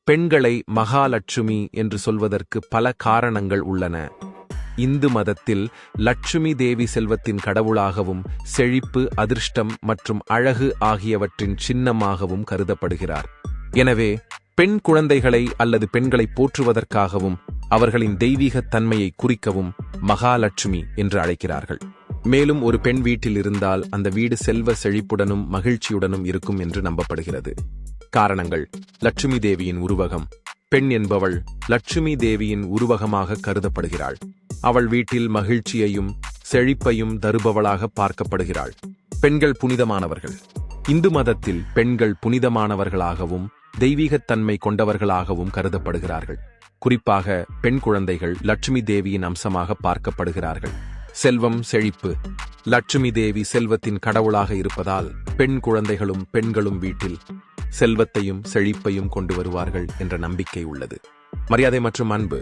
பெண்களை மகாலட்சுமி என்று சொல்வதற்கு பல காரணங்கள் உள்ளன. இந்து மதத்தில் லட்சுமி தேவி செல்வத்தின் கடவுளாகவும் செழிப்பு, அதிர்ஷ்டம் மற்றும் அழகு ஆகியவற்றின் சின்னமாகவும் கருதப்படுகிறார். எனவே பெண் குழந்தைகளை அல்லது பெண்களை போற்றுவதற்காகவும் அவர்களின் தெய்வீகத் தன்மையை குறிக்கவும் மகாலட்சுமி என்று அழைக்கிறார்கள். மேலும் ஒரு பெண் வீட்டில் இருந்தால் அந்த வீடு செல்வ செழிப்புடனும் மகிழ்ச்சியுடனும் இருக்கும் என்று நம்பப்படுகிறது. காரணங்கள்: லட்சுமி தேவியின் உருவகம். பெண் என்பவள் லட்சுமி தேவியின் உருவகமாக கருதப்படுகிறாள். அவள் வீட்டில் மகிழ்ச்சியையும் செழிப்பையும் தருபவளாக பார்க்கப்படுகிறாள். பெண்கள் புனிதமானவர்கள். இந்து மதத்தில் பெண்கள் புனிதமானவர்களாகவும் தெய்வீகத்தன்மை கொண்டவர்களாகவும் கருதப்படுகிறார்கள். குறிப்பாக பெண் குழந்தைகள் லட்சுமி தேவியின் அம்சமாக பார்க்கப்படுகிறார்கள். செல்வம், செழிப்பு. லட்சுமி தேவி செல்வத்தின் கடவுளாக இருப்பதால் பெண் குழந்தைகளும் பெண்களும் வீட்டில் செல்வத்தையும் செழிப்பையும் கொண்டு வருவார்கள் என்ற நம்பிக்கை உள்ளது. மரியாதை மற்றும் அன்பு.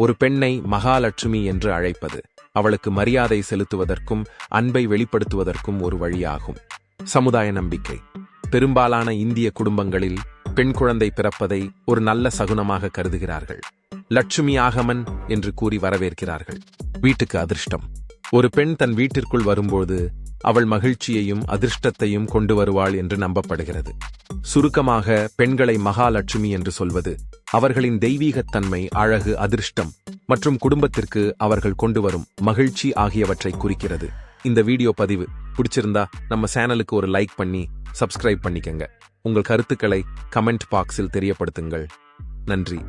ஒரு பெண்ணை மகாலட்சுமி என்று அழைப்பது அவளுக்கு மரியாதை செலுத்துவதற்கும் அன்பை வெளிப்படுத்துவதற்கும் ஒரு வழியாகும். சமுதாய நம்பிக்கை. பெரும்பாலான இந்திய குடும்பங்களில் பெண் குழந்தை பிறப்பதை ஒரு நல்ல சகுனமாக கருதுகிறார்கள். லட்சுமி ஆகமன் என்று கூறி வரவேற்கிறார்கள். வீட்டுக்கு அதிர்ஷ்டம். ஒரு பெண் தன் வீட்டிற்குள் வரும்போது அவள் மகிழ்ச்சியையும் அதிர்ஷ்டத்தையும் கொண்டு வருவாள் என்று நம்பப்படுகிறது. சுருக்கமாக, பெண்களை மகாலட்சுமி என்று சொல்வது அவர்களின் தெய்வீகத்தன்மை, அழகு, அதிர்ஷ்டம் மற்றும் குடும்பத்திற்கு அவர்கள் கொண்டு வரும் மகிழ்ச்சி ஆகியவற்றை குறிக்கிறது. இந்த வீடியோ பதிவு பிடிச்சிருந்தா நம்ம சேனலுக்கு ஒரு லைக் பண்ணி சப்ஸ்கிரைப் பண்ணிக்கங்க. உங்கள் கருத்துக்களை கமெண்ட் பாக்ஸில் தெரியப்படுத்துங்கள். நன்றி.